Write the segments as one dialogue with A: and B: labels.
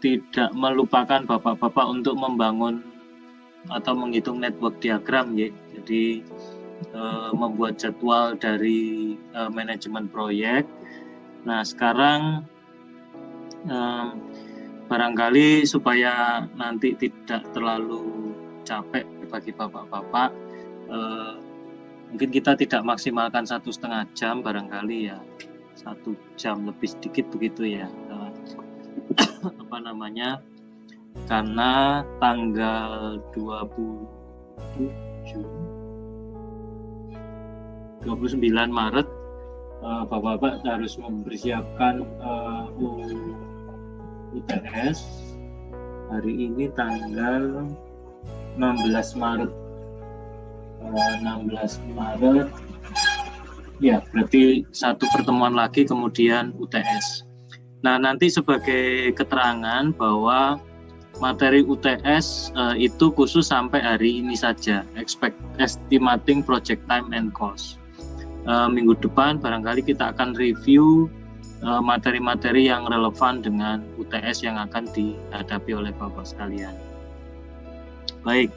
A: tidak melupakan Bapak-Bapak untuk membangun atau menghitung network diagram ya. Jadi membuat jadwal dari manajemen proyek. Nah, sekarang barangkali supaya nanti tidak terlalu capek bagi Bapak-Bapak, mungkin kita tidak maksimalkan 1,5 jam, barangkali ya 1 jam lebih sedikit begitu ya. Karena tanggal 29 Maret Bapak-Bapak harus mempersiapkan UTS. Hari ini tanggal 16 Maret. 16 Maret ya, berarti satu pertemuan lagi kemudian UTS. Nah, nanti sebagai keterangan bahwa materi UTS itu khusus sampai hari ini saja, estimating project time and cost. Minggu depan barangkali kita akan review materi-materi yang relevan dengan UTS yang akan dihadapi oleh Bapak sekalian. Baik,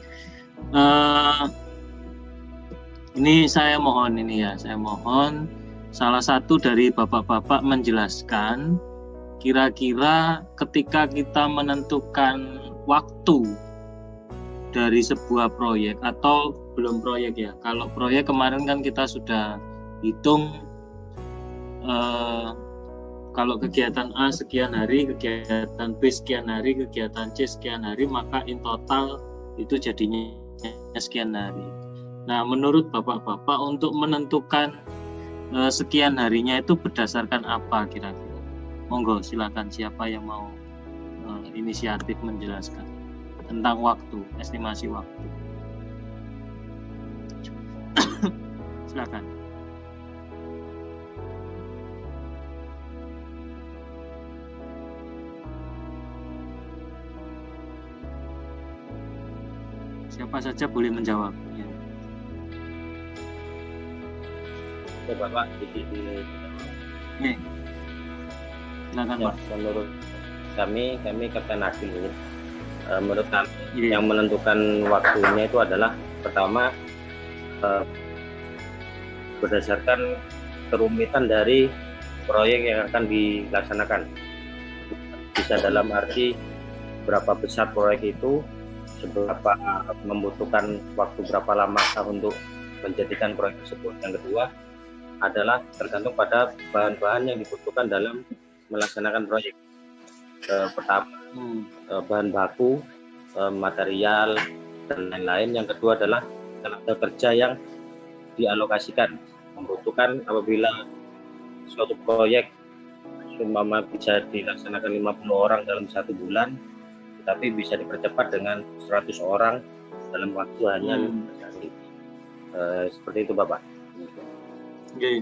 A: ini saya mohon salah satu dari Bapak-Bapak menjelaskan kira-kira ketika kita menentukan waktu dari sebuah proyek atau belum proyek ya. Kalau proyek kemarin kan kita sudah hitung kalau kegiatan A sekian hari, kegiatan B sekian hari, kegiatan C sekian hari, maka in total itu jadinya sekian hari. Nah, menurut Bapak-Bapak untuk menentukan sekian harinya itu berdasarkan apa kira-kira? Monggo silakan, siapa yang mau inisiatif menjelaskan tentang waktu, estimasi waktu. Silakan. Siapa saja boleh menjawab. Ya.
B: Bapak di
A: Nih. Silakan,
B: ya,
A: Pak.
B: menurut kami Kapten Adil ini, menurut kami yang menentukan waktunya itu adalah pertama berdasarkan kerumitan dari proyek yang akan dilaksanakan. Bisa dalam arti berapa besar proyek itu, seberapa membutuhkan waktu berapa lama untuk menjadikan proyek tersebut. Yang kedua adalah tergantung pada bahan-bahan yang dibutuhkan dalam melaksanakan proyek. Pertama bahan baku, material dan lain-lain. Yang kedua adalah tenaga kerja yang dialokasikan. Membutuhkan apabila suatu proyek umpama bisa dilaksanakan 50 orang dalam 1 bulan, tetapi bisa dipercepat dengan 100 orang dalam waktu hanya 15 hari. Seperti itu, Bapak.
A: Oke.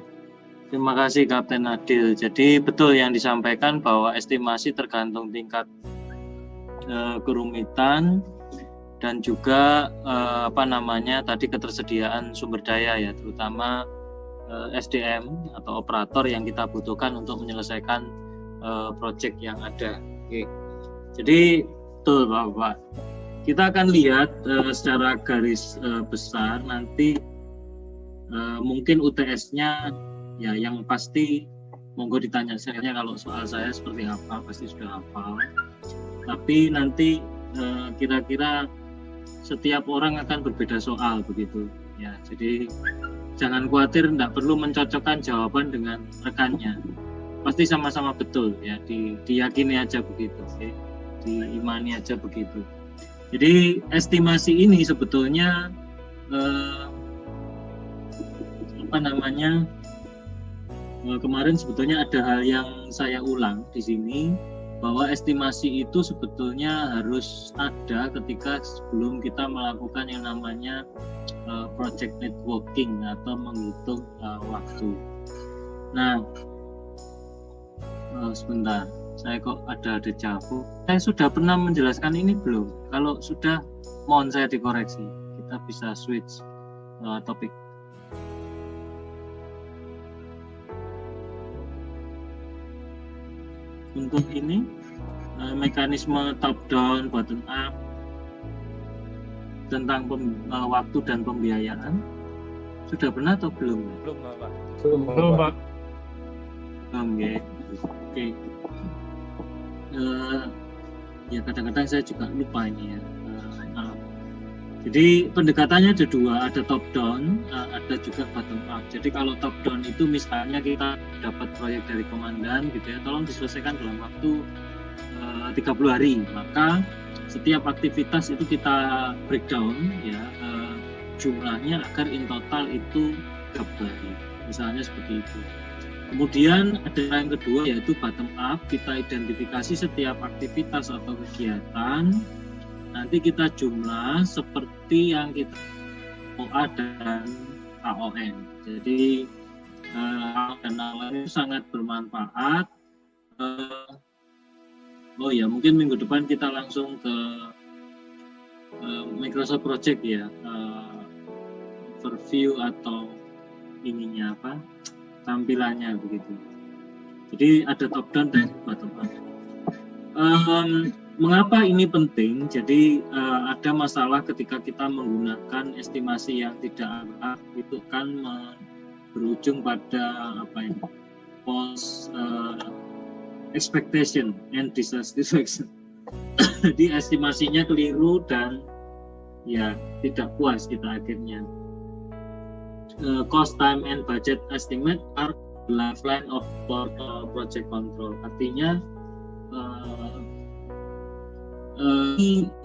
A: Terima kasih Kapten Adil. Jadi betul yang disampaikan bahwa estimasi tergantung tingkat kerumitan dan juga tadi ketersediaan sumber daya ya, terutama SDM atau operator yang kita butuhkan untuk menyelesaikan proyek yang ada. Oke. Jadi betul Bapak. Kita akan lihat secara garis besar nanti mungkin UTS-nya ya, yang pasti monggo ditanya saya, kalau soal saya seperti apa pasti sudah hafal. Tapi nanti kira-kira setiap orang akan berbeda soal begitu ya. Jadi jangan khawatir, tidak perlu mencocokkan jawaban dengan rekannya. Pasti sama-sama betul ya, diyakini aja begitu, okay? Diimani aja begitu. Jadi estimasi ini sebetulnya kemarin sebetulnya ada hal yang saya ulang di sini, bahwa estimasi itu sebetulnya harus ada ketika sebelum kita melakukan yang namanya project networking atau menghitung waktu. Nah, sebentar, saya kok ada dejavu. Saya sudah pernah menjelaskan ini belum? Kalau sudah, mohon saya dikoreksi. Kita bisa switch topik. Untuk ini mekanisme top down, bottom up, tentang waktu dan pembiayaan. Sudah pernah atau belum?
C: Belum, Pak.
D: Belum, Pak.
A: Oke. Ya kadang-kadang saya juga lupa ini ya. Jadi pendekatannya ada dua, ada top down, ada juga bottom up. Jadi kalau top down itu misalnya kita dapat proyek dari komandan gitu ya, tolong diselesaikan dalam waktu 30 hari. Maka setiap aktivitas itu kita breakdown ya jumlahnya agar in total itu 30 hari. Misalnya seperti itu. Kemudian ada yang kedua yaitu bottom up, kita identifikasi setiap aktivitas atau kegiatan. Nanti kita jumlah seperti yang kita OA dan AON. Jadi AON dan AON itu sangat bermanfaat. Oh ya, mungkin minggu depan kita langsung ke Microsoft Project ya, overview atau ininya apa, tampilannya begitu. Jadi ada top down dan bottom up. Mengapa ini penting? Jadi ada masalah ketika kita menggunakan estimasi yang tidak akurat, itu kan berujung pada apa ini? False expectation and dissatisfaction. Jadi estimasinya keliru dan ya tidak puas kita akhirnya. Cost, time, and budget estimate are the lifeline of project control. Artinya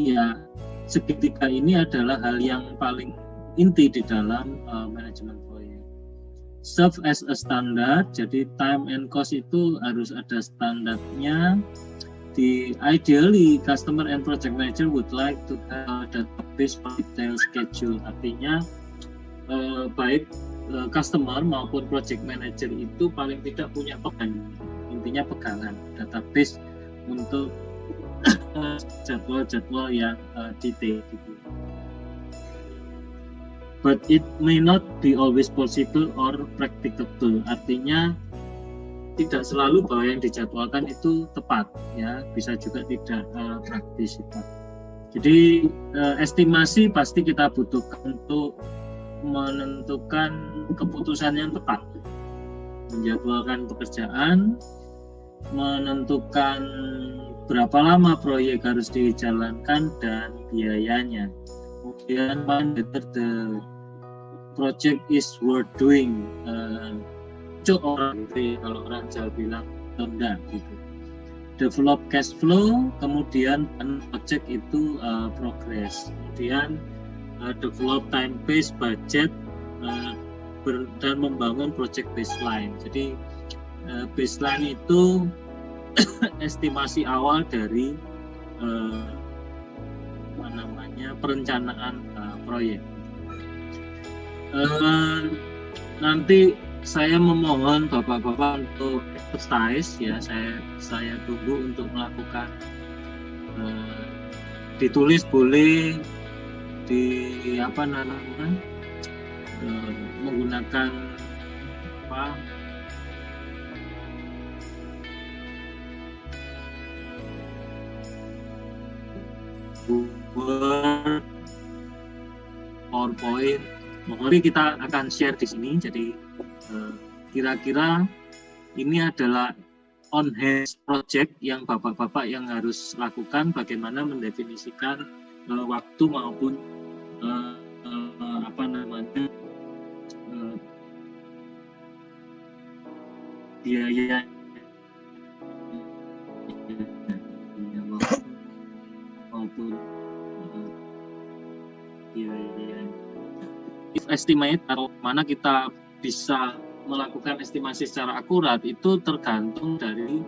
A: ya segitiga ini adalah hal yang paling inti di dalam manajemen proyek. Serve as a standard, jadi time and cost itu harus ada standarnya. Ideally, customer and project manager would like to have a database for detailed schedule. Artinya baik customer maupun project manager itu paling tidak punya intinya pegangan database untuk jadwal-jadwal yang detail gitu. But it may not be always possible or practicable. Artinya tidak selalu bahwa yang dijadwalkan itu tepat ya, bisa juga tidak praktis itu. Jadi estimasi pasti kita butuhkan untuk menentukan keputusan yang tepat, menjadwalkan pekerjaan, menentukan berapa lama proyek harus dijalankan dan biayanya. Kemudian whether the project is worth doing, orang gitu ya, kalau orang Jawa bilang enggak gitu. Develop cash flow, kemudian project itu progress. Kemudian develop time base budget dan membangun project baseline. Jadi baseline itu estimasi awal dari perencanaan proyek. Nanti saya memohon bapak-bapak untuk exercise ya, saya tunggu untuk melakukan ditulis boleh di menggunakan Word, PowerPoint. Mari kita akan share di sini. Jadi kira-kira ini adalah on hand project yang bapak-bapak yang harus lakukan, bagaimana mendefinisikan waktu maupun biaya maupun biaya. If estimate atau mana kita bisa melakukan estimasi secara akurat itu tergantung dari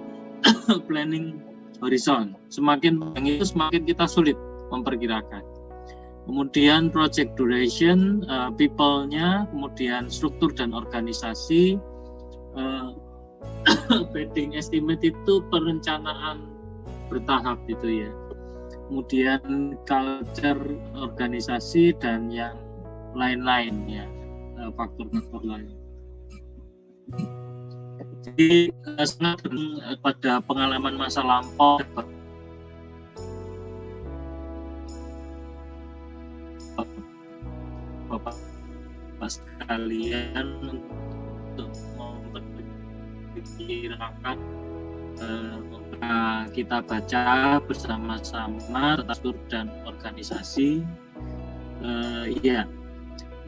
A: planning horizon. Semakin panjang itu semakin kita sulit memperkirakan. Kemudian project duration, people-nya, kemudian struktur dan organisasi. Bidding estimate itu perencanaan bertahap gitu ya. Kemudian culture organisasi dan yang lain-lain ya, faktor-faktor lain. Jadi sangat pada pengalaman masa lampau Bapak sekalian untuk memperkirakan kita baca bersama-sama struktur dan organisasi.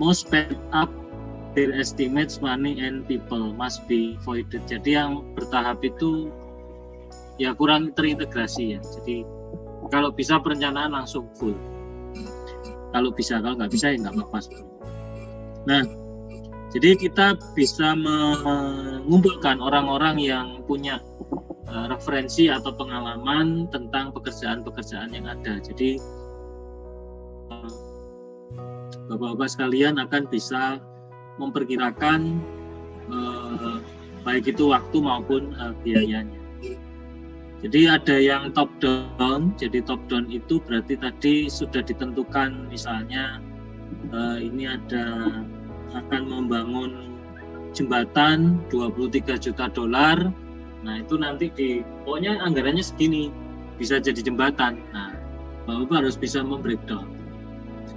A: Most sped up their estimates, money and people must be avoided. Jadi yang bertahap itu ya kurang terintegrasi ya. Jadi kalau bisa perencanaan langsung full. Kalau bisa, kalau nggak bisa ya nggak apa-apa. Nah, jadi kita bisa mengumpulkan orang-orang yang punya referensi atau pengalaman tentang pekerjaan-pekerjaan yang ada. Jadi Bapak-bapak sekalian akan bisa memperkirakan baik itu waktu maupun biayanya. Jadi ada yang top down. Jadi top down itu berarti tadi sudah ditentukan, misalnya ini akan membangun jembatan $23 juta. Nah itu nanti pokoknya anggarannya segini, bisa jadi jembatan. Nah Bapak harus bisa membreakdown.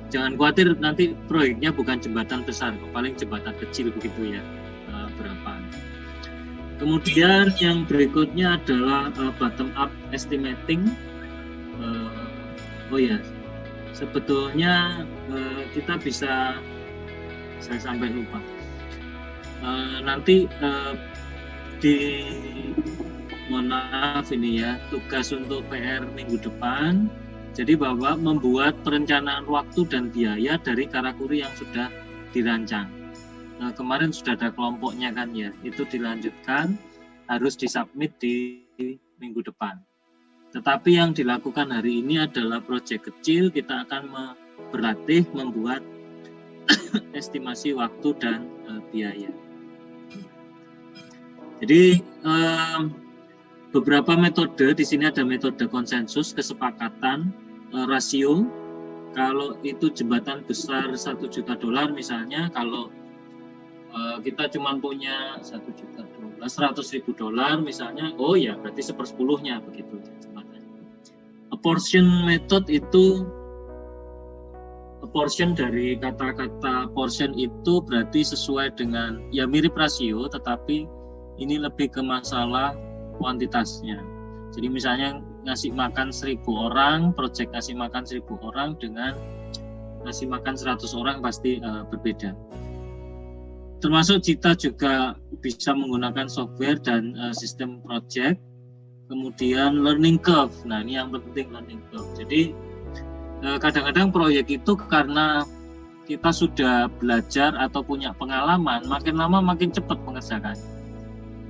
A: Jangan khawatir nanti proyeknya bukan jembatan besar, paling jembatan kecil begitu ya, berapa. Kemudian yang berikutnya adalah bottom up estimating. Sebetulnya kita bisa, saya sampai lupa. Nanti mohon maaf ini ya, tugas untuk PR minggu depan. Jadi Bapak membuat perencanaan waktu dan biaya dari karakuri yang sudah dirancang. Kemarin sudah ada kelompoknya kan ya, itu dilanjutkan, harus disubmit di minggu depan. Tetapi yang dilakukan hari ini adalah proyek kecil, kita akan berlatih membuat estimasi waktu dan biaya. Jadi beberapa metode, di sini ada metode konsensus, kesepakatan, rasio. Kalau itu jembatan besar $1 juta misalnya, kalau kita cuma punya $1 juta, $100.000 misalnya, oh ya berarti 1/10-nya begitu jembatannya. Apportion method itu, portion dari kata-kata portion itu berarti sesuai dengan, ya mirip rasio, tetapi ini lebih ke masalah kuantitasnya. Jadi misalnya ngasih makan 1.000 orang, proyek ngasih makan 1.000 orang dengan ngasih makan 100 orang pasti berbeda. Termasuk kita juga bisa menggunakan software dan sistem project. Kemudian learning curve. Nah ini yang penting, learning curve. Jadi kadang-kadang proyek itu karena kita sudah belajar atau punya pengalaman, makin lama makin cepat mengerjakannya.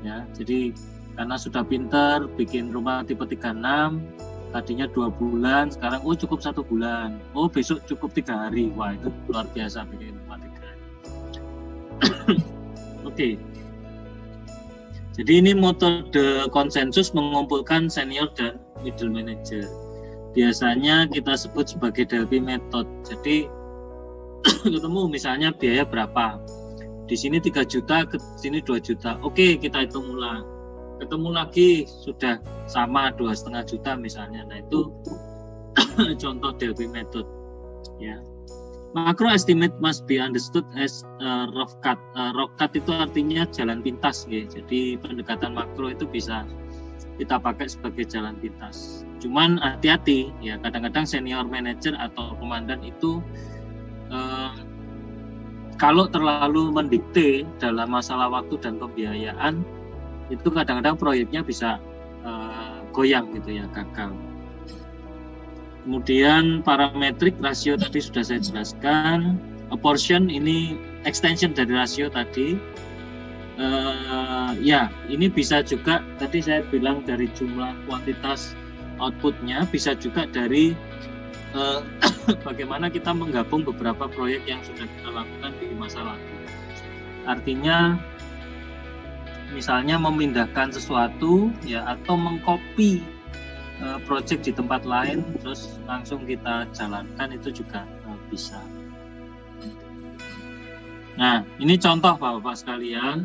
A: Ya, jadi karena sudah pinter bikin rumah tipe 36, tadinya 2 bulan, sekarang cukup 1 bulan, besok cukup 3 hari. Wah itu luar biasa bikin rumah 3 hari. Oke. Jadi ini metode konsensus mengumpulkan senior dan middle manager. Biasanya kita sebut sebagai Delphi method. Jadi ketemu misalnya biaya berapa, di sini 3 juta, ke sini 2 juta. Oke, kita hitung ulang. Ketemu lagi sudah sama 2,5 juta misalnya. Nah itu contoh Delphi method ya. Macro estimate must be understood as rough cut. Rough cut itu artinya jalan pintas ya. Jadi pendekatan makro itu bisa kita pakai sebagai jalan pintas. Cuman hati-hati ya, kadang-kadang senior manager atau komandan itu kalau terlalu mendikte dalam masalah waktu dan pembiayaan, itu kadang-kadang proyeknya bisa goyang gitu ya, gagal. Kemudian parametrik rasio tadi sudah saya jelaskan. Apportion ini extension dari rasio tadi. Ini bisa juga tadi saya bilang dari jumlah kuantitas outputnya, bisa juga dari bagaimana kita menggabung beberapa proyek yang sudah kita lakukan di masa lalu. Artinya misalnya memindahkan sesuatu ya, atau mengcopy proyek di tempat lain terus langsung kita jalankan, itu juga bisa. Nah ini contoh Bapak-bapak sekalian.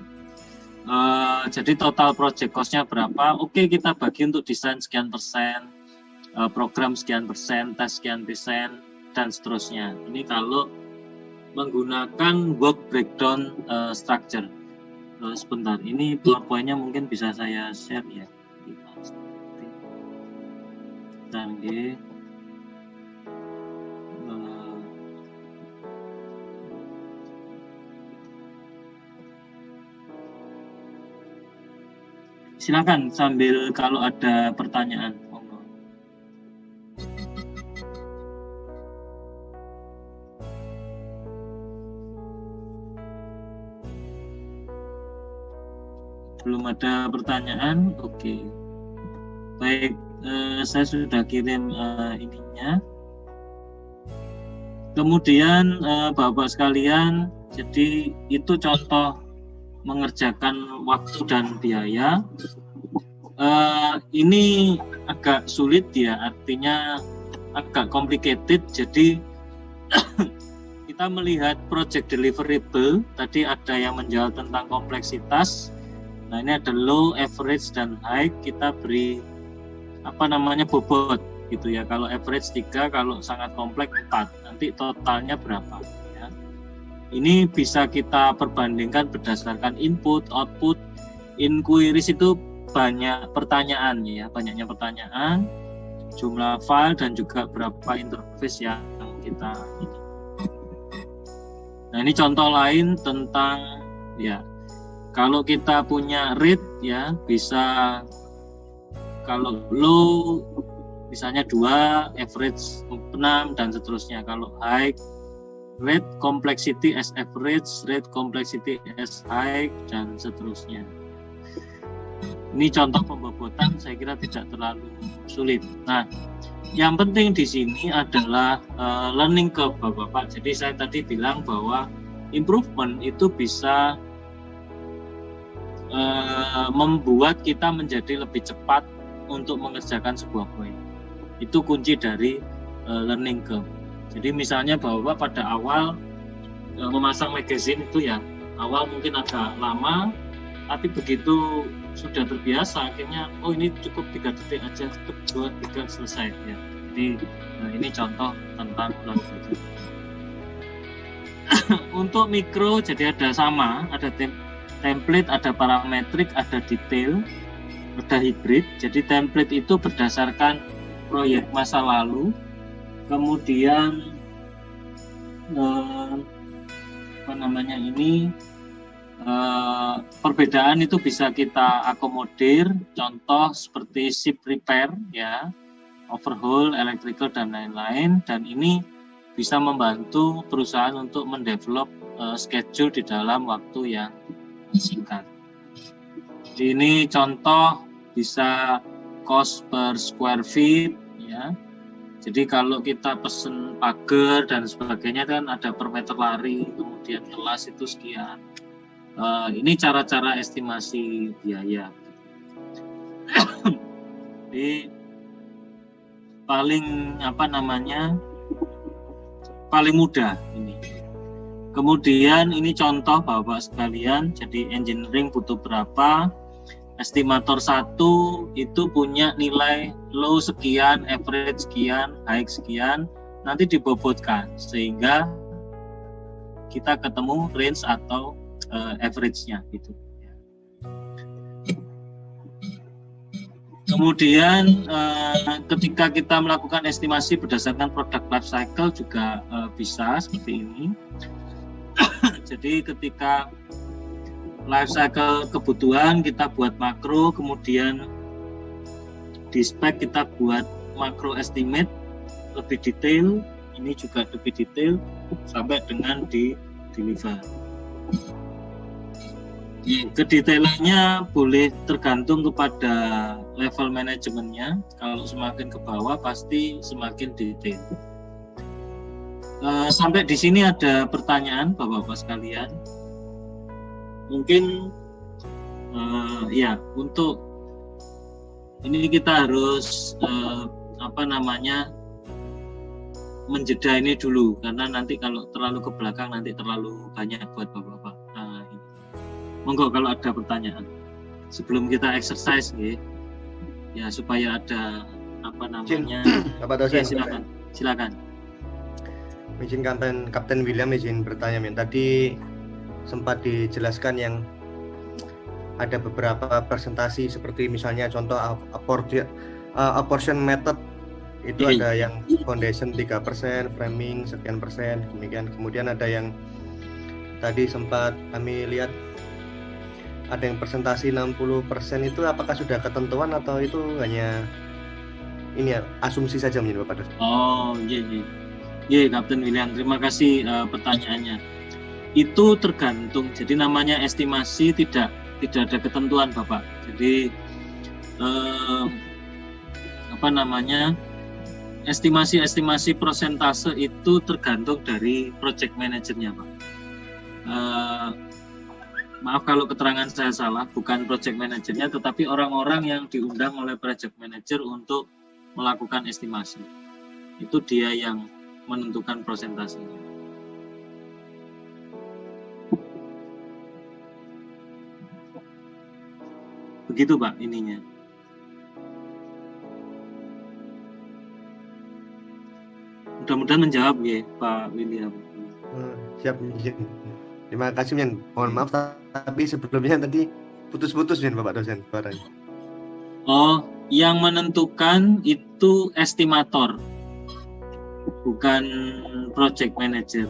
A: Jadi total project cost-nya berapa? Oke, kita bagi untuk desain sekian persen, program sekian persen, tes sekian persen, dan seterusnya. Ini kalau menggunakan work breakdown structure. Sebentar, ini PowerPoint-nya mungkin bisa saya share ya. Sebentar, silakan sambil kalau ada pertanyaan. Belum ada pertanyaan? Oke. Baik, saya sudah kirim ininya. Kemudian Bapak sekalian, jadi itu contoh mengerjakan waktu dan biaya. Ini agak sulit ya, artinya agak complicated. Jadi kita melihat project deliverable, tadi ada yang menjawab tentang kompleksitas. Nah, ini ada low, average, dan high. Kita beri bobot gitu ya. Kalau average 3, kalau sangat kompleks 4. Nanti totalnya berapa ya. Ini bisa kita perbandingkan berdasarkan input, output, inquiries itu banyak pertanyaan ya, banyaknya pertanyaan, jumlah file dan juga berapa interface yang kita ini. Nah, ini contoh lain tentang ya, kalau kita punya rate ya bisa, kalau low misalnya 2, average 6 dan seterusnya. Kalau high, rate complexity as average, rate complexity as high dan seterusnya. Ini contoh pembobotan, saya kira tidak terlalu sulit. Nah, yang penting di sini adalah learning curve, Bapak-Bapak. Jadi saya tadi bilang bahwa improvement itu bisa membuat kita menjadi lebih cepat untuk mengerjakan sebuah proyek. Itu kunci dari learning curve. Jadi misalnya bahwa pada awal memasang magazine itu ya, awal mungkin agak lama, tapi begitu sudah terbiasa akhirnya ini cukup 3 detik aja, 2, 3 selesai ya. Jadi ini contoh tentang learning curve. Untuk mikro jadi ada sama, ada template, ada parametrik, ada detail, ada hybrid. Jadi template itu berdasarkan proyek masa lalu, kemudian perbedaan itu bisa kita akomodir, contoh seperti ship repair ya, overhaul, electrical dan lain-lain, dan ini bisa membantu perusahaan untuk mendevelop schedule di dalam waktu yang singkat. Jadi ini contoh bisa cost per square feet ya. Jadi kalau kita pesen pagar dan sebagainya kan ada per meter lari, kemudian kelas itu sekian. Ini cara-cara estimasi biaya. Jadi paling paling mudah ini. Kemudian ini contoh Bapak sekalian, jadi engineering butuh berapa, estimator 1 itu punya nilai low sekian, average sekian, high sekian, nanti dibobotkan sehingga kita ketemu range atau average-nya gitu. Kemudian ketika kita melakukan estimasi berdasarkan product life cycle juga bisa seperti ini. Jadi ketika life cycle kebutuhan kita buat makro, kemudian di spec kita buat makro estimate lebih detail, ini juga lebih detail sampai dengan di deliver. Kedetailannya boleh tergantung kepada level manajemennya. Kalau semakin ke bawah pasti semakin detail. Sampai di sini ada pertanyaan Bapak-Bapak sekalian. Mungkin ya untuk ini kita harus menjeda ini dulu karena nanti kalau terlalu ke belakang nanti terlalu banyak buat Bapak-Bapak. Monggo kalau ada pertanyaan sebelum kita exercise ya supaya ada
C: Bapak dosen.
A: Ya, silakan.
C: Izin Kapten William izin bertanya, Min. Tadi sempat dijelaskan yang ada beberapa presentasi seperti misalnya contoh apportion method itu ada yang foundation 3%, framing sekian persen, demikian. Kemudian ada yang tadi sempat kami lihat ada yang presentasi 60% itu apakah sudah ketentuan atau itu hanya ini ya asumsi saja menurut Bapak dosen?
A: Oh, iya, Kapten William, terima kasih pertanyaannya. Itu tergantung, jadi namanya estimasi tidak ada ketentuan, Bapak. Jadi estimasi persentase itu tergantung dari project manajernya, Pak. Maaf kalau keterangan saya salah, bukan project manajernya, tetapi orang-orang yang diundang oleh project manager untuk melakukan estimasi. Itu dia yang menentukan persentasenya. Begitu, Pak, ininya. Mudah-mudahan menjawab ya, Pak William.
C: Siap, terima kasih, Min. Mohon maaf tapi sebelumnya tadi putus-putus, Min, Bapak dosen suaranya.
A: Oh, yang menentukan itu estimator, bukan project manager,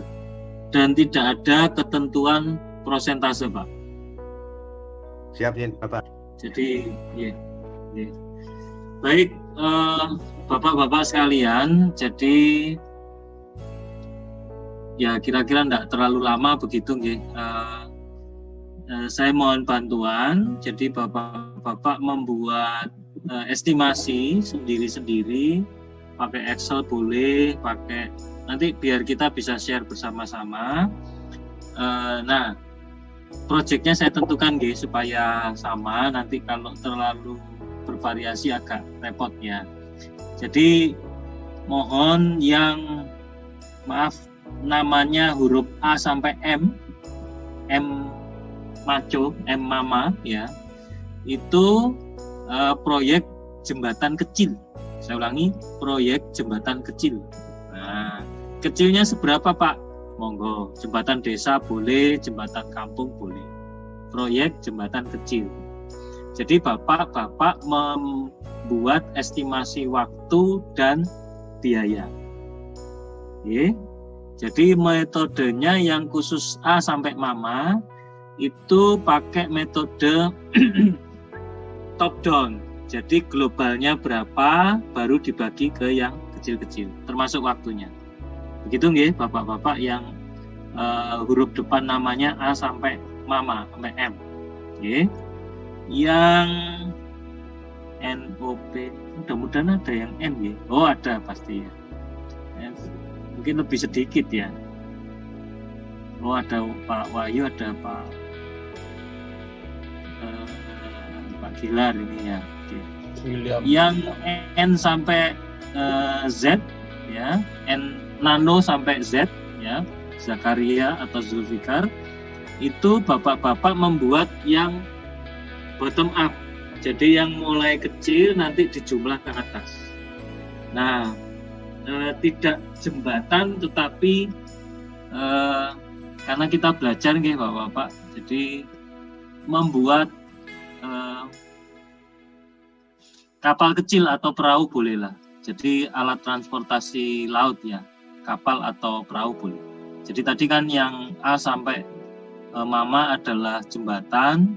A: dan tidak ada ketentuan persentase, Pak.
C: Siap, Min, Bapak.
A: Jadi, ya. Baik, Bapak-bapak sekalian, jadi ya kira-kira tidak terlalu lama begitu, saya mohon bantuan. Jadi bapak-bapak membuat estimasi sendiri-sendiri, pakai Excel boleh, pakai nanti biar kita bisa share bersama-sama. Nah, proyeknya saya tentukan supaya sama. Nanti kalau terlalu bervariasi agak repot ya. Jadi mohon yang namanya huruf A sampai M maco, M mama ya, itu proyek jembatan kecil. Saya ulangi, proyek jembatan kecil. Nah, kecilnya seberapa, Pak? Monggo, jembatan desa boleh, jembatan kampung boleh. Proyek jembatan kecil. Jadi bapak-bapak membuat estimasi waktu dan biaya. Oke. Jadi metodenya yang khusus A sampai Mama itu pakai metode top down. Jadi globalnya berapa baru dibagi ke yang kecil-kecil, termasuk waktunya. Begitu nggih, bapak-bapak yang huruf depan namanya A sampai Mama sampai M. Nggih. Yang NOP, mudah-mudahan ada yang N ya. Oh, ada pasti ya. Mungkin lebih sedikit ya. Oh, ada Pak Wahyu, ada Pak Gilar ini ya. Oke. Yang N sampai Z ya, N nano sampai Z ya, Zakaria atau Zulfikar, itu bapak-bapak membuat yang bottom up. Jadi yang mulai kecil nanti dijumlah ke atas. Nah, tidak jembatan tetapi karena kita belajar nggih Bapak-bapak, jadi membuat kapal kecil atau perahu bolehlah. Jadi alat transportasi laut ya, kapal atau perahu boleh. Jadi tadi kan yang A sampai Mama adalah jembatan,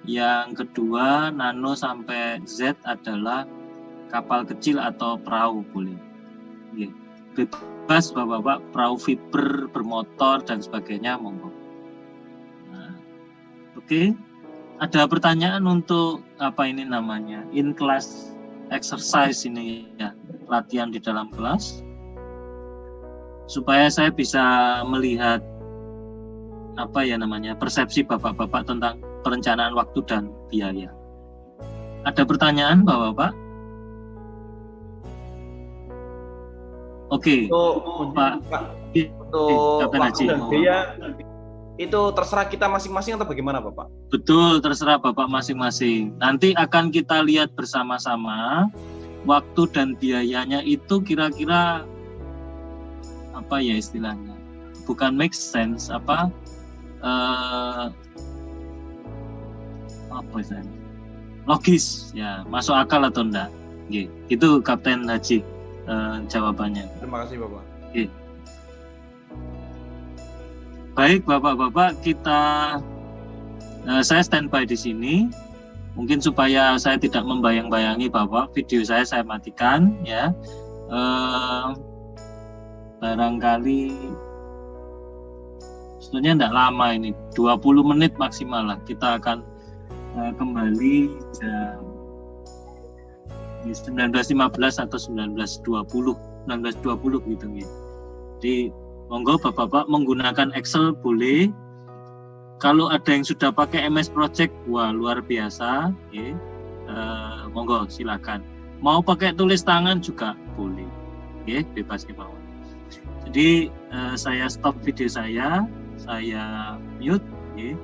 A: yang kedua nano sampai Z adalah kapal kecil atau perahu boleh. Oke. Bebas Bapak-bapak, perahu fiber, bermotor dan sebagainya monggo. Nah, oke. Ada pertanyaan untuk apa ini namanya? In class exercise ini ya, latihan di dalam kelas. Supaya saya bisa melihat apa ya namanya? Persepsi Bapak-bapak tentang perencanaan waktu dan biaya. Ada pertanyaan Bapak-bapak? Oke, Pak.
D: Untuk waktu dan biaya itu terserah kita masing-masing atau bagaimana Bapak?
A: Betul, terserah Bapak masing-masing. Nanti akan kita lihat bersama-sama waktu dan biayanya itu kira-kira apa ya istilahnya, bukan make sense, apa istilahnya, logis ya, masuk akal atau enggak. Itu Kapten Haji jawabannya.
D: Terima kasih Bapak.
A: Baik Bapak-bapak, saya standby di sini. Mungkin supaya saya tidak membayang-bayangi Bapak, video saya matikan ya. Barangkali sebetulnya tidak lama ini, 20 menit maksimal lah. Kita akan kembali jam 19.15 atau 19.20 gitu ya. Jadi monggo Bapak-bapak menggunakan Excel boleh. Kalau ada yang sudah pakai MS Project, wah luar biasa, ya. Monggo silakan. Mau pakai tulis tangan juga boleh, ya, bebas kemauan. Jadi saya stop video saya mute, ya.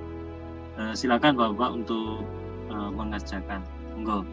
A: Silakan Bapak untuk mengerjakan, monggo.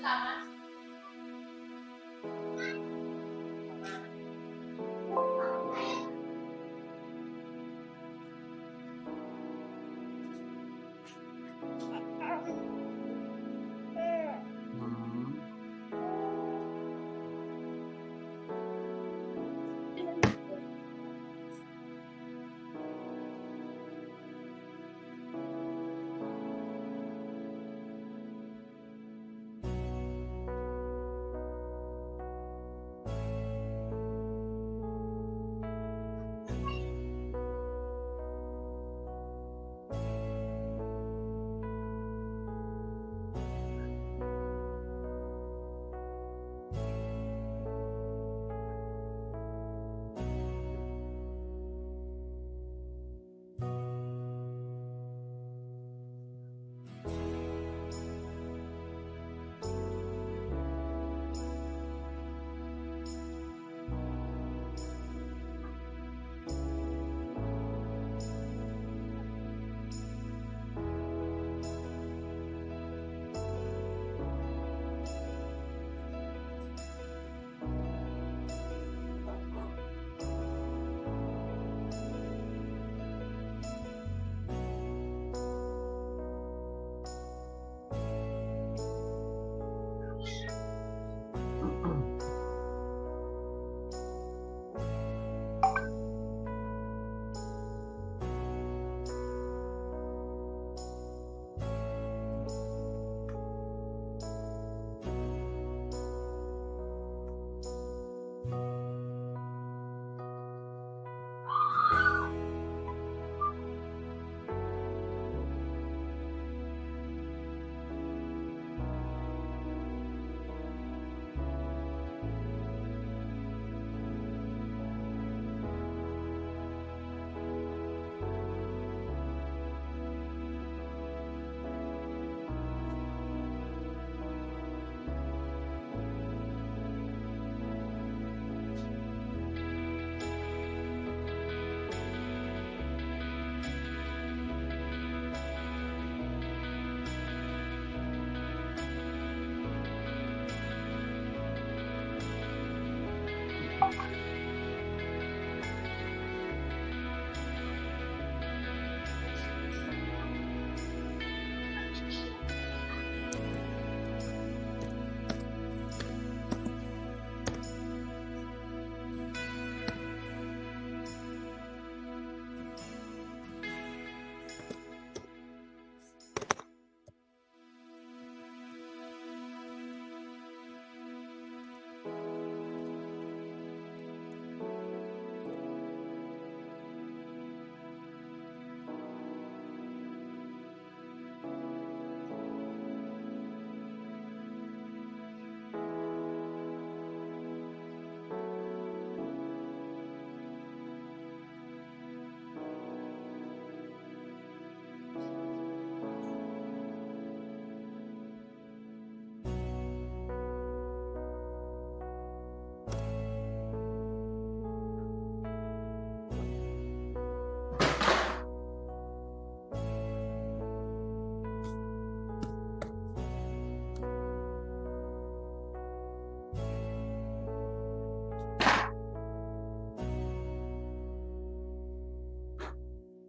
E: Mas.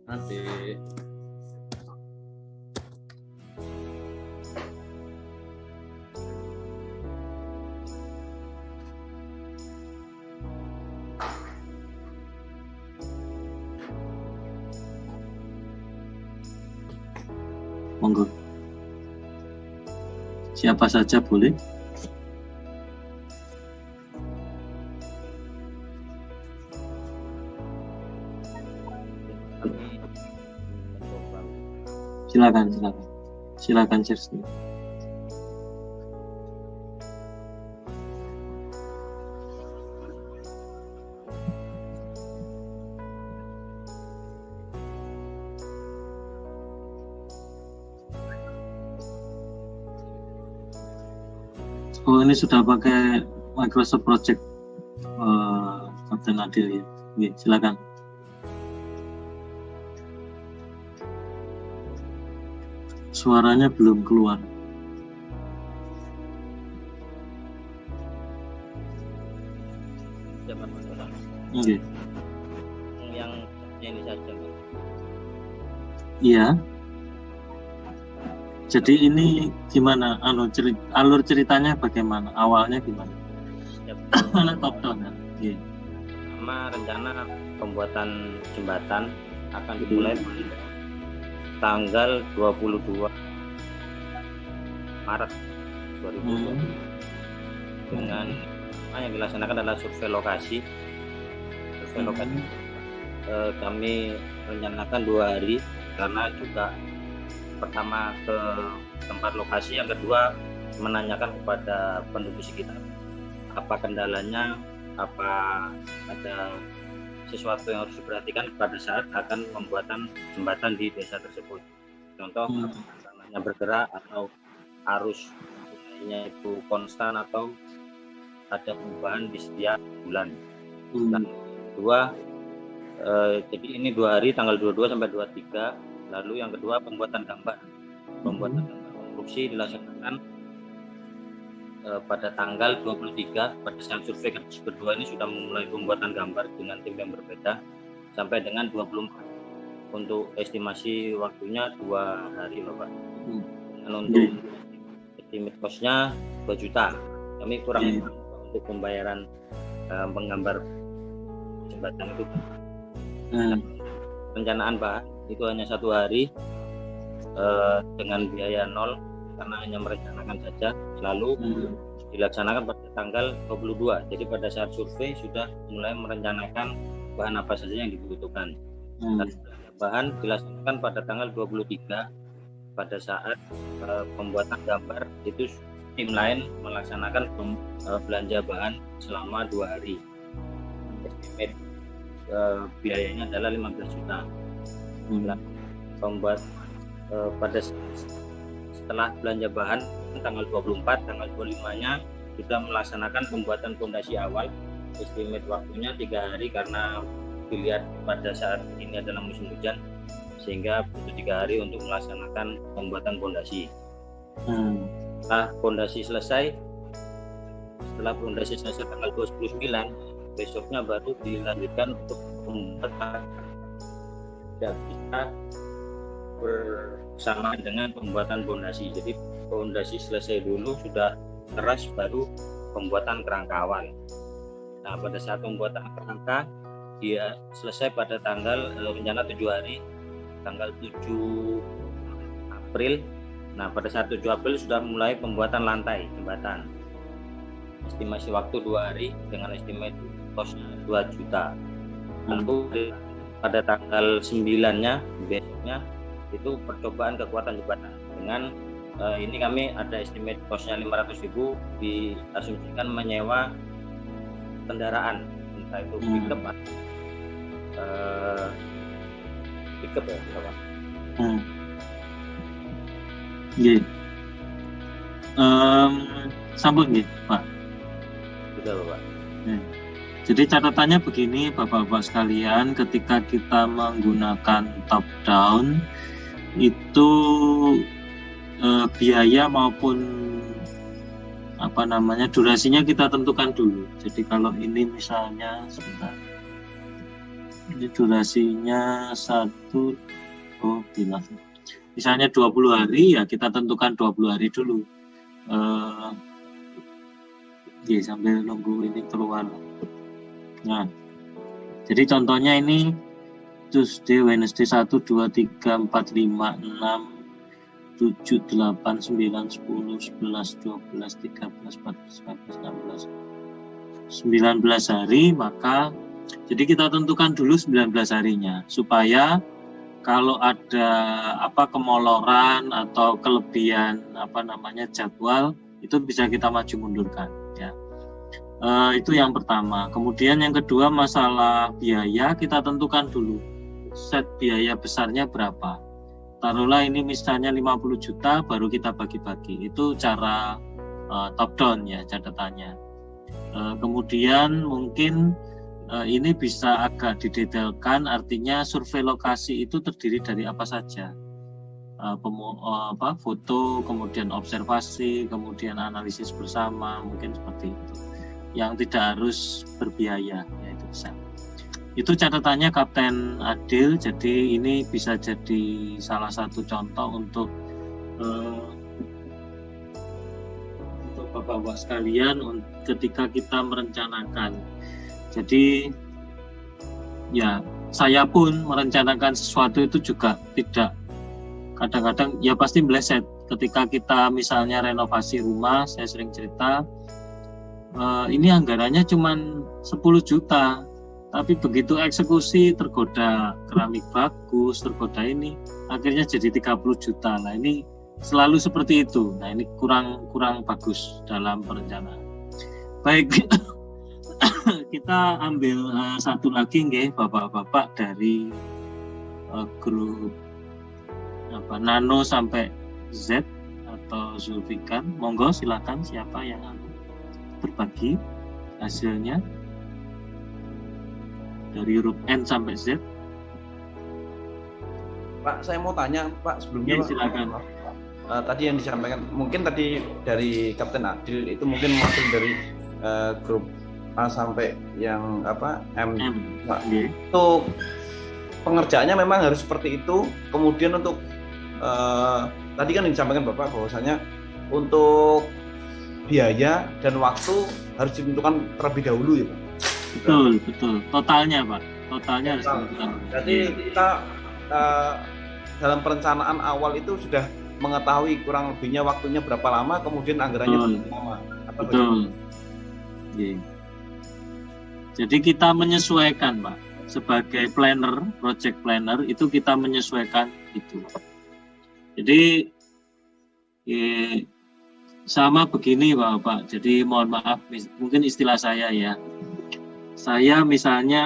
D: Nanti.
A: Monggo. Siapa saja boleh. Silakan share screen. Oh, ini sudah pakai Microsoft Project, Kapten Adil ya. Oke, silakan. Suaranya belum keluar. Oke.
B: Yang ini saja.
A: Iya. Jadi ini gimana? Alur ceritanya bagaimana? Awalnya gimana? Top down. Oke.
B: Pertama, rencana pembuatan jembatan akan dimulai tanggal 22 Maret 2020 dengan yang dilaksanakan adalah survei lokasi. Kami rencanakan 2 hari karena juga pertama ke tempat lokasi, yang kedua menanyakan kepada penduduk sekitar apa kendalanya, apa ada sesuatu yang harus diperhatikan pada saat akan pembuatan jembatan di desa tersebut. Contoh, tanahnya bergerak atau arus sungainya itu konstan atau ada perubahan di setiap bulan. Dan kedua, jadi ini 2 hari, tanggal 22 sampai 23. Lalu yang kedua pembuatan gambar. Pembuatan gambar konstruksi dilaksanakan pada tanggal 23. Pada saat survei kedua ini sudah memulai pembuatan gambar dengan tim yang berbeda sampai dengan 24. Untuk estimasi waktunya 2 hari Bapak. Dan untuk estimate cost-nya 2 juta. Kami kurang untuk pembayaran penggambar jembatan itu. Rencanaan bahan itu hanya 1 hari dengan biaya 0 karena hanya merencanakan saja. Lalu dilaksanakan pada tanggal 22. Jadi pada saat survei sudah mulai merencanakan bahan apa saja yang dibutuhkan. Dan bahan dilaksanakan pada tanggal 23. Pada saat pembuatan gambar itu tim lain melaksanakan belanja bahan selama 2 hari. Estimate biayanya adalah 15 juta. Pembuat pada setelah belanja bahan tanggal 24, tanggal 25-nya sudah melaksanakan pembuatan fondasi awal. Estimate waktunya 3 hari karena dilihat pada saat ini adalah musim hujan, sehingga butuh 3 hari untuk melaksanakan pembuatan fondasi. Setelah fondasi selesai tanggal 29, besoknya baru dilanjutkan untuk pembuatan. Tidak bisa bersamaan dengan pembuatan fondasi. Jadi fondasi selesai dulu, sudah keras, baru pembuatan kerangka awal. Nah, pada saat pembuatan kerangka dia selesai pada tanggal rencana 7 hari, tanggal 7 April. Nah, pada saat 7 April sudah mulai pembuatan lantai jembatan. Estimasi waktu 2 hari dengan estimate cost 2 juta. Lalu pada tanggal 9-nya besoknya itu percobaan kekuatan jembatan. Dengan ini kami ada estimate cost-nya 500.000, diasumsikan menyewa kendaraan, entah itu pickup ya Bapak.
A: Sambung nih Pak.
B: Sudah Bapak.
A: Jadi catatannya begini Bapak-bapak sekalian, ketika kita menggunakan top down itu biaya maupun durasinya kita tentukan dulu. Jadi kalau ini misalnya sebentar, Ini durasinya bilang. Misalnya 20 hari, ya kita tentukan 20 hari dulu. Sambil nunggu ini keluar. Nah, jadi contohnya ini Tuesday, Wednesday 1, 2, 3, 4, 5, 6, 7, 8, 9, 10, 11, 12, 13, 14, 15, 16, 19 hari, maka jadi kita tentukan dulu 19 harinya supaya kalau ada kemoloran atau kelebihan jadwal itu bisa kita maju mundurkan ya. Itu yang pertama. Kemudian yang kedua masalah biaya, kita tentukan dulu set biaya besarnya berapa. Taruhlah ini misalnya 50 juta baru kita bagi-bagi. Itu cara top down ya catatannya. Kemudian mungkin ini bisa agak didetailkan, artinya survei lokasi itu terdiri dari apa saja. Foto, kemudian observasi, kemudian analisis bersama, mungkin seperti itu. Yang tidak harus berbiaya, ya itu bisa. Itu catatannya Kapten Adil, jadi ini bisa jadi salah satu contoh untuk Bapak-Bapak sekalian ketika kita merencanakan. Jadi ya saya pun merencanakan sesuatu itu juga tidak, kadang-kadang ya pasti meleset. Ketika kita misalnya renovasi rumah, saya sering cerita ini anggarannya cuma 10 juta, tapi begitu eksekusi tergoda keramik bagus, tergoda ini akhirnya jadi 30 juta. Nah ini selalu seperti itu. Nah ini kurang bagus dalam perencanaan. Baik, kita ambil satu lagi nggih Bapak-bapak dari grup Nano sampai Z atau Zulfikan. Monggo silakan siapa yang berbagi hasilnya dari huruf N sampai Z.
D: Pak, saya mau tanya Pak sebelumnya.
A: Ya, silakan.
D: Tadi yang disampaikan, mungkin tadi dari Kapten Adil itu mungkin masuk dari grup A sampai yang M. Pak. Itu pengerjaannya memang harus seperti itu. Kemudian untuk tadi kan disampaikan Bapak bahwasanya untuk biaya dan waktu harus ditentukan terlebih dahulu ya Pak.
A: Betul. Totalnya Pak. Totalnya harus ditentukan.
D: Jadi kita dalam perencanaan awal itu sudah mengetahui kurang lebihnya waktunya berapa lama, kemudian anggarannya berapa lama.
A: Betul. Jadi kita menyesuaikan Pak. Sebagai planner, project planner itu kita menyesuaikan itu. Jadi sama begini Bapak. Jadi mohon maaf, mungkin istilah saya ya. Saya misalnya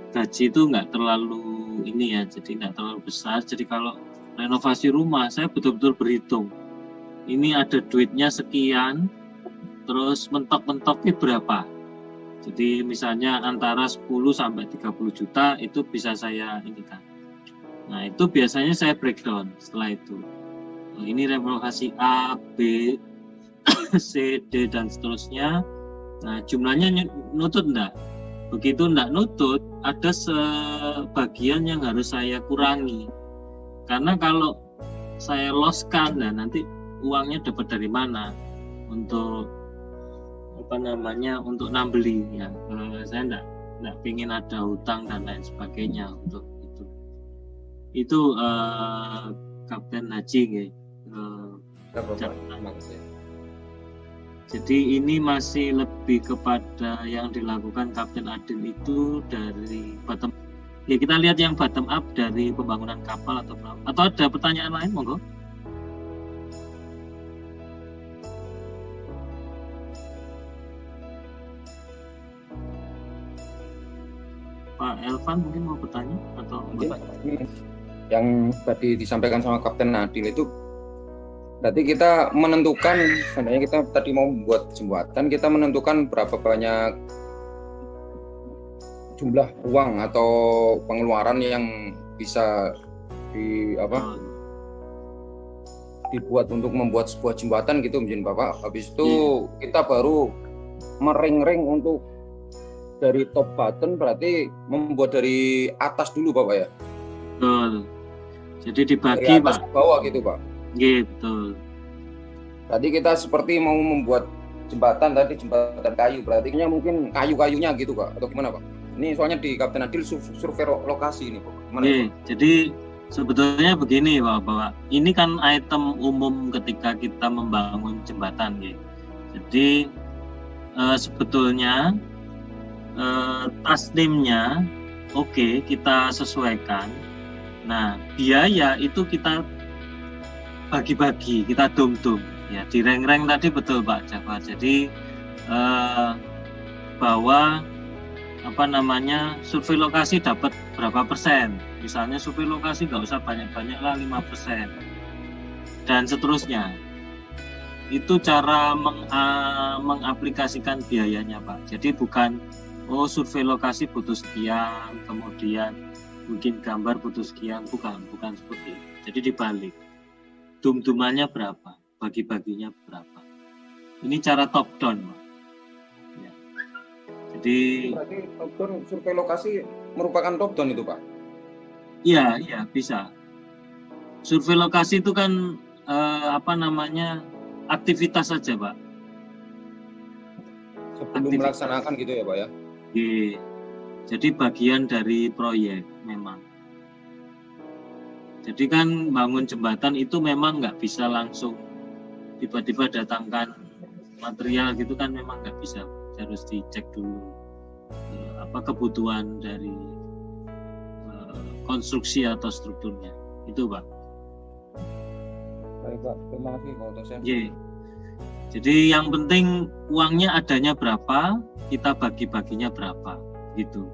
A: gaji itu nggak terlalu ini ya, jadi nggak terlalu besar. Jadi kalau renovasi rumah saya betul-betul berhitung. Ini ada duitnya sekian, terus mentok-mentoknya berapa. Jadi misalnya antara 10 sampai 30 juta itu bisa saya inikan. Nah itu biasanya saya breakdown setelah itu. Ini renovasi A, B, C, D dan seterusnya. Nah jumlahnya nutut enggak? Begitu enggak nutut, ada sebagian yang harus saya kurangi. Karena kalau saya loskan, nah nanti uangnya dapat dari mana untuk untuk nambeli ya. Saya enggak ingin ada hutang dan lain sebagainya untuk itu. Itu Kapten Haji Jadi ini masih lebih kepada yang dilakukan Kapten Adil itu dari bottom. Ya kita lihat yang bottom up dari pembangunan kapal atau ada pertanyaan lain, monggo. Pak Elvan mungkin mau bertanya atau
E: yang tadi disampaikan sama Kapten Adil itu berarti kita menentukan, sebenarnya kita tadi mau membuat jembatan, kita menentukan berapa banyak jumlah uang atau pengeluaran yang bisa dibuat untuk membuat sebuah jembatan gitu mungkin Bapak. Habis itu kita baru mering-ring untuk dari top button berarti membuat dari atas dulu Bapak ya?
A: Betul. Jadi dibagi
E: Dari atas
A: Pak.
E: ke bawah gitu Pak?
A: Iya, betul.
E: Tadi kita seperti mau membuat jembatan kayu, berarti mungkin kayu-kayunya gitu Pak, atau gimana Pak? Ini soalnya di Kapten Adil survei lokasi ini Pak. Gimana,
A: Iya,
E: Pak?
A: jadi sebetulnya begini Pak, bahwa ini kan item umum ketika kita membangun jembatan gitu. Jadi sebetulnya tasnimnya oke, kita sesuaikan. Nah, biaya itu kita bagi-bagi, kita dum-dum. Ya, di reng-reng tadi betul Pak Jafar. Jadi bahwa survei lokasi dapat berapa persen. Misalnya survei lokasi nggak usah banyak-banyak lah, 5%. Dan seterusnya. Itu cara mengaplikasikan biayanya Pak. Jadi bukan survei lokasi butuh sekian, kemudian mungkin gambar butuh sekian, bukan seperti itu. Jadi dibalik. Dum-dumannya berapa, bagi-baginya berapa. Ini cara top down Pak. Ya. Jadi
E: berarti top down survei lokasi merupakan top down itu Pak?
A: Iya, bisa. Survei lokasi itu kan aktivitas saja Pak.
E: Sebelum melaksanakan gitu ya Pak ya?
A: Iya. Jadi bagian dari proyek memang. Jadi kan bangun jembatan itu memang nggak bisa langsung tiba-tiba datangkan material gitu kan, memang nggak bisa. Harus dicek dulu kebutuhan dari konstruksi atau strukturnya. Itu Pak.
E: Baik Pak, terima kasih Pak dosen.
A: Yeah. Jadi yang penting uangnya adanya berapa, kita bagi-baginya berapa, gitu.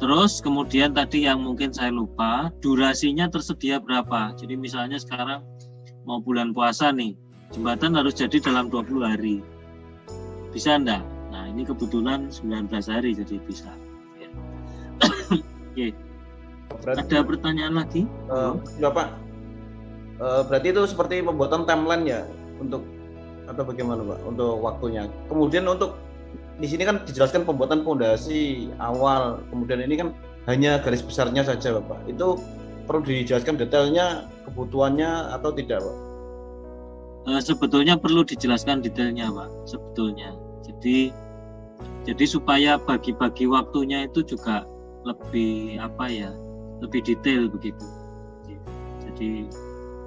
A: Terus kemudian tadi yang mungkin saya lupa, durasinya tersedia berapa. Jadi misalnya sekarang mau bulan puasa nih, jembatan harus jadi dalam 20 hari. Bisa enggak? Nah ini kebetulan 19 hari jadi bisa. Oke. Ada pertanyaan lagi?
D: Ya Pak. Berarti itu seperti pembuatan timeline ya untuk atau bagaimana Pak untuk waktunya. Kemudian untuk di sini kan dijelaskan pembuatan fondasi awal, kemudian ini kan hanya garis besarnya saja Bapak. Itu perlu dijelaskan detailnya kebutuhannya atau tidak Pak?
A: Sebetulnya perlu dijelaskan detailnya Pak. Sebetulnya. Jadi supaya bagi-bagi waktunya itu juga lebih lebih detail begitu. Jadi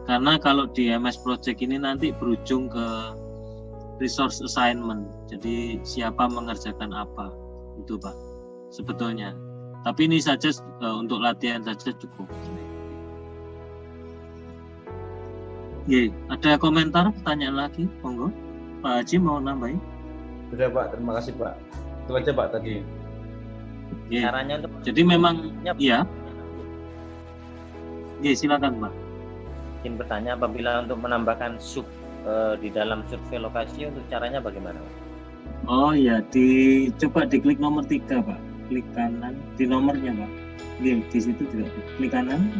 A: karena kalau di MS Project ini nanti berujung ke resource assignment. Jadi siapa mengerjakan apa itu Pak sebetulnya. Tapi ini saja untuk latihan saja cukup. Ada komentar, pertanyaan lagi? Monggo. Pak Haji mau nambahin?
D: Sudah Pak, terima kasih Pak. Itu aja Pak tadi.
B: Caranya untuk
A: jadi memang iya. Silakan Pak.
B: Mungkin bertanya apabila untuk menambahkan sub di dalam survei lokasi untuk caranya bagaimana?
A: Oh iya, coba diklik nomor 3 Pak, klik kanan di nomornya Pak. Di situ juga klik kanan,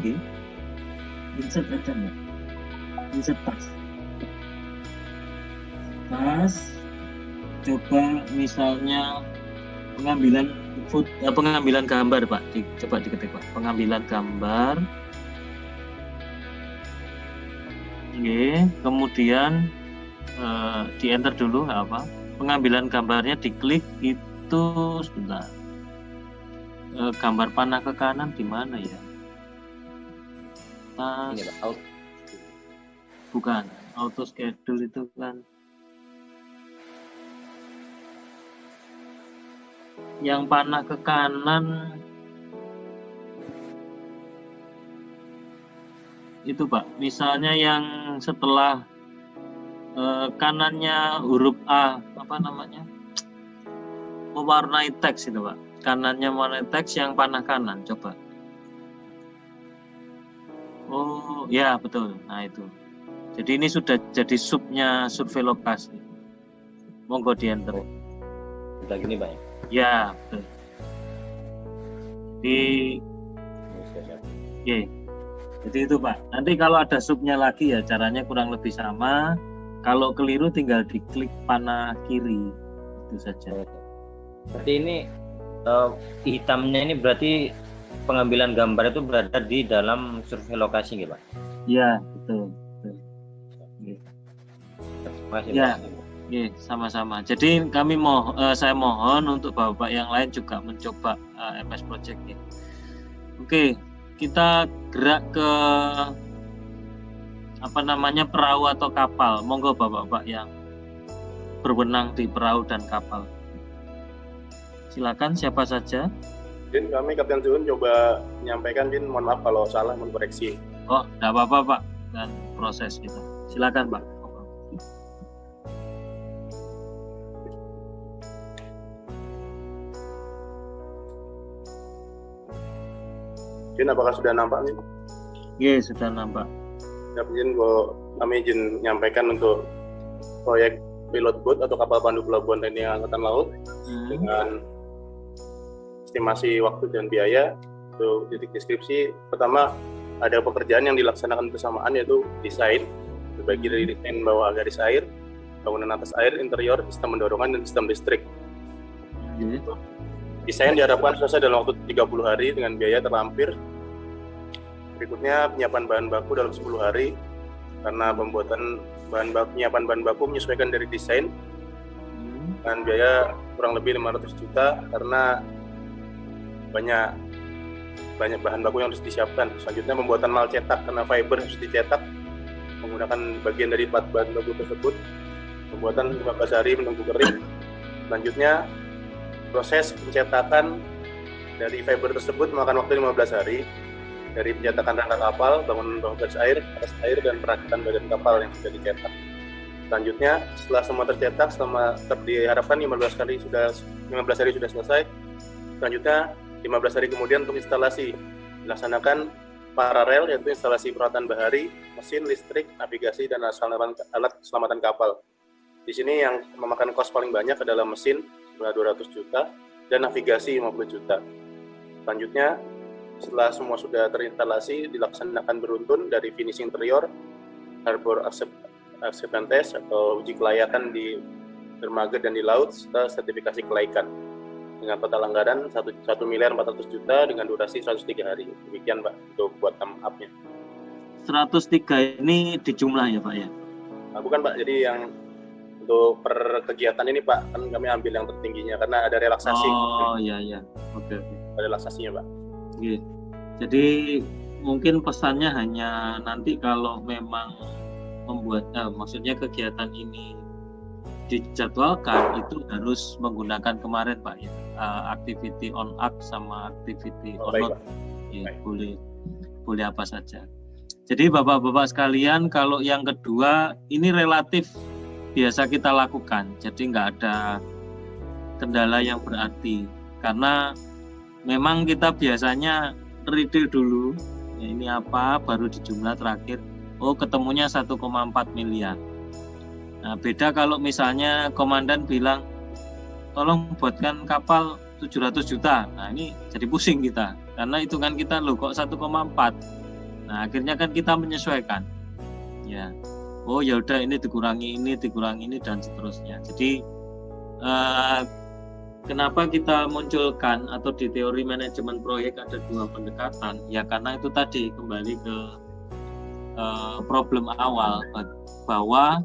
A: insert aja Pak, insert pas. Coba misalnya pengambilan gambar Pak, coba diketik Pak, pengambilan gambar. Kemudian di enter dulu pengambilan gambarnya diklik itu sebentar. Gambar panah ke kanan di mana ya?
B: Ini Pak,
A: bukan auto schedule itu kan yang panah ke kanan itu Pak, misalnya yang setelah kanannya huruf A mewarnai teks itu Pak, kanannya mewarnai teks yang panah kanan, coba. Oh ya betul, nah itu. Jadi ini sudah jadi subnya survei lokasi. Monggo di enter.
B: Udah gini Pak
A: ya? Betul. Jadi itu Pak, nanti kalau ada subnya lagi ya caranya kurang lebih sama. Kalau keliru tinggal diklik panah kiri, itu saja.
B: Berarti ini hitamnya ini berarti pengambilan gambar itu berada di dalam survei lokasi nggih Pak?
A: Iya, betul.
B: Terima kasih
A: Ya.
B: Pak.
A: Oke, sama-sama. Jadi saya mohon untuk Bapak yang lain juga mencoba MS Project ini. Oke, kita gerak ke perahu atau kapal. Monggo Bapak-bapak yang berwenang di perahu dan kapal. Silakan siapa saja.
F: Din, kami Kapten Suun coba menyampaikan, Din, mohon maaf kalau salah, mohon koreksi.
A: Oh, enggak apa-apa Pak, dan proses kita. Silakan Pak.
F: Din, apakah sudah nampak nih?
A: Iya, sudah nampak.
F: Ya, Din, kami izin menyampaikan untuk proyek pilot boat atau kapal pandu pelabuhan TNI Angkatan Laut dengan estimasi waktu dan biaya. Untuk titik deskripsi, pertama ada pekerjaan yang dilaksanakan bersamaan, yaitu desain, terbagi dari desain bawah garis air, bangunan atas air, interior, sistem pendorongan, dan sistem listrik. Desain diharapkan selesai dalam waktu 30 hari dengan biaya terlampir. Berikutnya penyiapan bahan baku dalam 10 hari, karena penyiapan bahan baku menyesuaikan dari desain dengan biaya kurang lebih 500 juta karena banyak bahan baku yang harus disiapkan. Selanjutnya pembuatan mal cetak, karena fiber harus dicetak menggunakan bagian dari bahan baku tersebut. Pembuatan 15 hari menunggu kering. Selanjutnya proses pencetakan dari fiber tersebut memakan waktu 15 hari, dari pencetakan rangka kapal, bangunan bawah garis air, atas air, dan perakitan badan kapal yang sudah dicetak. Selanjutnya, setelah semua tercetak, diharapkan 15 hari sudah selesai. Selanjutnya 15 hari kemudian untuk instalasi dilaksanakan paralel, yaitu instalasi peralatan bahari, mesin, listrik, navigasi, dan alat keselamatan kapal. Di sini yang memakan kos paling banyak adalah mesin sebanyak 200 juta dan navigasi 50 juta. Selanjutnya, setelah semua sudah terinstalasi, dilaksanakan beruntun dari finishing interior, harbor acceptance test atau uji kelayakan di dermaga dan di laut, serta sertifikasi kelaikan. Dengan total anggaran 1.400.000.000 dengan durasi 103 hari. Demikian Pak untuk buat up-nya.
A: 103 ini di jumlah ya Pak ya?
F: Nah, bukan Pak, jadi yang untuk per kegiatan ini Pak, kan kami ambil yang tertingginya karena ada relaksasi.
A: Oh iya. Oke.
F: Ada relaksasinya Pak.
A: Oke. Jadi mungkin pesannya hanya nanti kalau memang maksudnya kegiatan ini dijadwalkan itu harus menggunakan kemarin Pak ya, activity on up sama activity on not. Ya, boleh apa saja. Jadi Bapak-bapak sekalian, kalau yang kedua ini relatif biasa kita lakukan, jadi nggak ada kendala yang berarti karena memang kita biasanya read dulu ya, ini apa, baru di jumlah terakhir ketemunya 1,4 miliar. Nah, beda kalau misalnya komandan bilang tolong buatkan kapal 700 juta. Nah, ini jadi pusing kita. Karena hitungan kita kok 1,4. Nah, akhirnya kan kita menyesuaikan. Ya. Oh, ya udah ini dikurangi ini dan seterusnya. Jadi kenapa kita munculkan atau di teori manajemen proyek ada dua pendekatan? Ya karena itu tadi kembali ke problem awal bahwa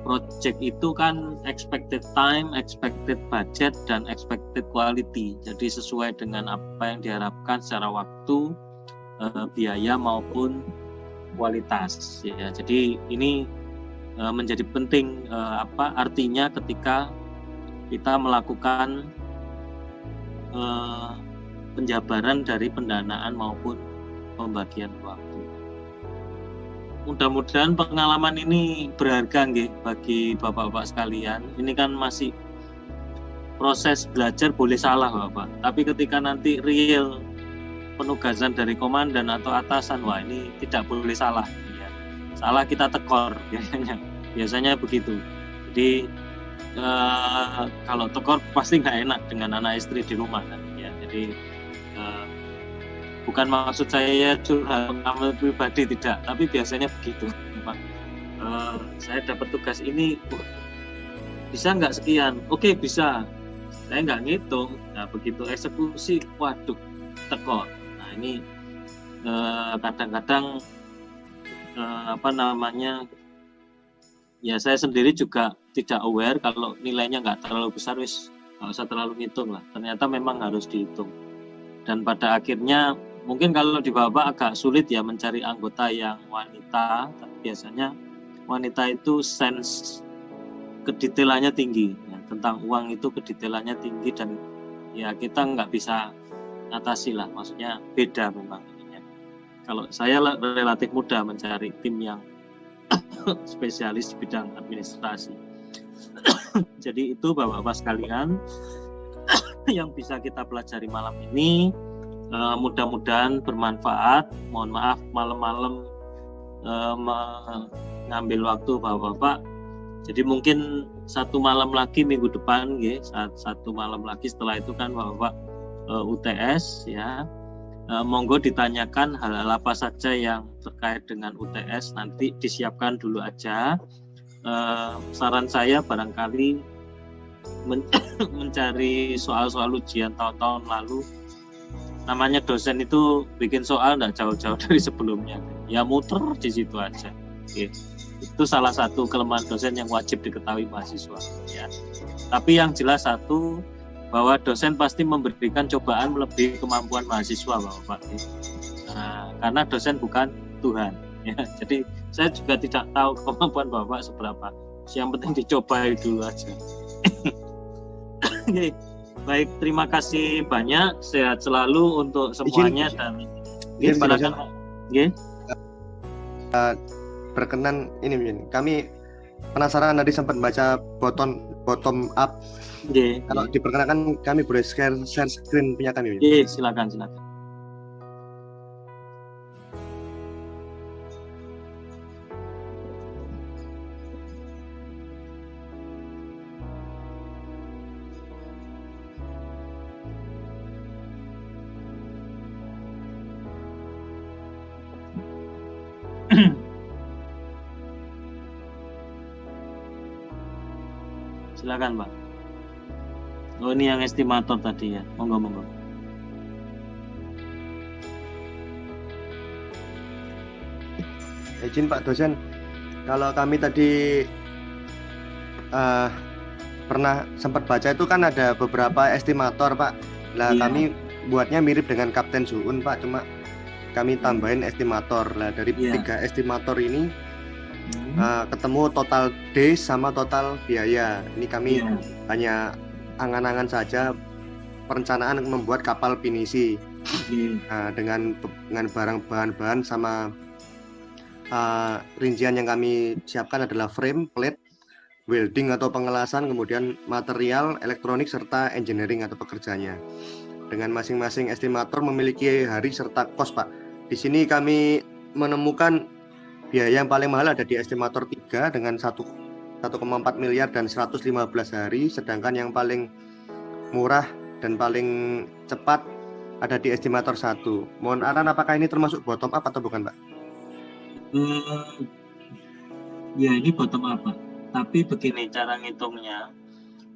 A: project itu kan expected time, expected budget, dan expected quality. Jadi sesuai dengan apa yang diharapkan secara waktu, biaya maupun kualitas. Ya, jadi ini menjadi penting artinya ketika kita melakukan penjabaran dari pendanaan maupun pembagian waktu. Mudah-mudahan pengalaman ini berharga bagi Bapak-bapak sekalian. Ini kan masih proses belajar, boleh salah Bapak. Tapi ketika nanti real penugasan dari komandan atau atasan, wah ini tidak boleh salah. Ya. Salah kita tekor biasanya begitu. Jadi kalau tekor pasti nggak enak dengan anak istri di rumah kan. Ya. Jadi bukan maksud saya curhat pengalaman pribadi, tidak, tapi biasanya begitu. Saya dapat tugas ini, bisa nggak sekian? Oke, bisa. saya nggak ngitung. Nah, begitu eksekusi, waduh, teko. Nah, ini kadang-kadang ya saya sendiri juga tidak aware kalau nilainya nggak terlalu besar, wis nggak usah terlalu ngitung lah. Ternyata memang harus dihitung. Dan pada akhirnya mungkin kalau di Bapak agak sulit ya mencari anggota yang wanita, tapi biasanya wanita itu sense kedetailannya tinggi ya, tentang uang itu kedetailannya tinggi, dan ya kita nggak bisa atasi lah, maksudnya beda memang ininya. Kalau saya relatif mudah mencari tim yang spesialis di bidang administrasi. Jadi itu Bapak-Bapak sekalian yang bisa kita pelajari malam ini, mudah-mudahan bermanfaat. Mohon maaf malam-malam mengambil waktu Bapak-Bapak. Jadi mungkin satu malam lagi minggu depan, satu malam lagi setelah itu kan Bapak UTS ya. Monggo ditanyakan hal-hal apa saja yang terkait dengan UTS, nanti disiapkan dulu aja. Saran saya barangkali mencari soal-soal ujian tahun-tahun lalu. Namanya dosen itu bikin soal nggak jauh-jauh dari sebelumnya, ya muter di situ aja. Oke. Itu salah satu kelemahan dosen yang wajib diketahui mahasiswa ya. Tapi yang jelas satu, bahwa dosen pasti memberikan cobaan melebihi kemampuan mahasiswa, Bapak. Nah, karena dosen bukan Tuhan ya. Jadi saya juga tidak tahu kemampuan Bapak seberapa. Yang penting dicoba dulu aja. Oke. Baik, terima kasih banyak. Sehat selalu untuk semuanya. Dan silakan.
C: Berkenan ini, kami penasaran tadi sempat baca bottom up. Kalau diperkenakan kami boleh share screen punya kami.
A: Silakan. Silakan, Pak. Oh, ini yang estimator tadi ya. Monggo.
C: Izin Pak dosen, kalau kami tadi pernah sempat baca itu kan ada beberapa estimator, Pak. Lah kami buatnya mirip dengan Kapten Suun, Pak, cuma kami tambahin estimator. Lah dari 3 estimator ini ketemu total D sama total biaya. Ini kami hanya angan-angan saja perencanaan membuat kapal pinisi dengan bahan-bahan sama rincian yang kami siapkan adalah frame, plate, welding atau pengelasan, kemudian material, elektronik serta engineering atau pekerjanya. Dengan masing-masing estimator memiliki hari serta kos, Pak. Di sini kami menemukan biaya yang paling mahal ada di estimator 3 dengan 1,4 miliar dan 115 hari, sedangkan yang paling murah dan paling cepat ada di estimator 1. Mohon arahan apakah ini termasuk bottom up atau bukan, Pak?
A: Ya ini bottom up, Pak. Tapi begini cara ngitungnya.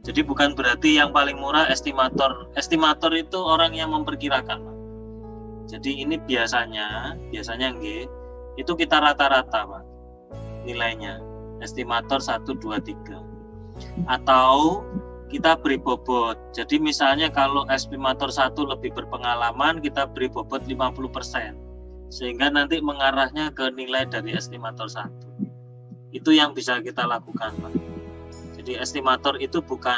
A: Jadi bukan berarti yang paling murah estimator. Estimator itu orang yang memperkirakan, Pak. Jadi ini biasanya itu kita rata-rata, Pak, nilainya. Estimator 1, 2, 3. Atau kita beri bobot. Jadi misalnya kalau estimator 1 lebih berpengalaman, kita beri bobot 50%. Sehingga nanti mengarahnya ke nilai dari estimator 1. Itu yang bisa kita lakukan, Pak. Jadi estimator itu bukan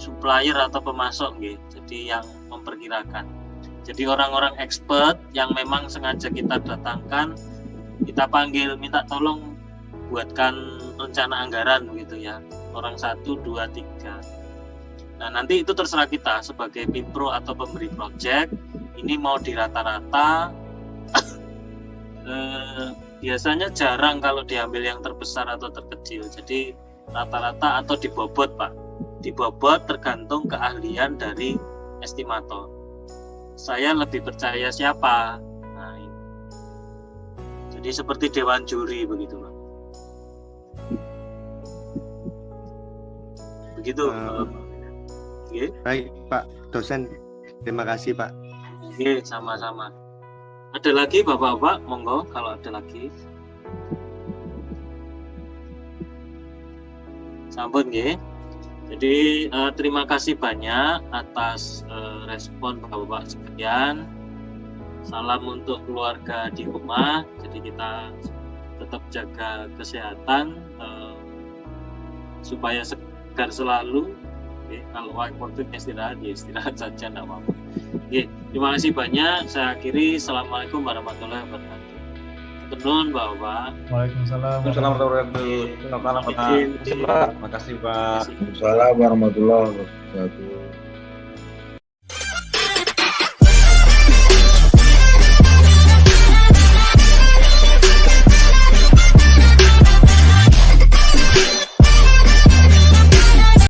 A: supplier atau pemasok, jadi yang memperkirakan. Jadi orang-orang expert yang memang sengaja kita datangkan, kita panggil, minta tolong buatkan rencana anggaran begitu ya. Orang 1, 2, 3. Nah, nanti itu terserah kita sebagai pimpro atau pemberi proyek. Ini mau di rata-rata. Biasanya jarang kalau diambil yang terbesar atau terkecil. Jadi rata-rata atau dibobot, Pak. Dibobot tergantung keahlian dari estimator. Saya lebih percaya siapa. Nah, ini. Jadi seperti dewan juri begitu, Pak. Begitu. Nggih.
C: Baik Pak dosen, terima kasih Pak.
A: Nggih, sama-sama. Ada lagi Bapak-bapak, monggo kalau ada lagi. Sampun nggih. Jadi terima kasih banyak atas respon Bapak-bapak sekalian. Salam untuk keluarga di rumah. Jadi kita tetap jaga kesehatan supaya segar selalu. Oke, kalau waktunya istirahat, ya istirahat saja, tidak apa-apa. Oke, terima kasih banyak. Saya akhiri. Assalamualaikum warahmatullahi wabarakatuh. Tenun Bapak.
G: Waalaikumsalam.
D: Assalamualaikum warahmatullahi wabarakatuh. Terima kasih Pak.
E: Waalaikumsalam warahmatullahi wabarakatuh.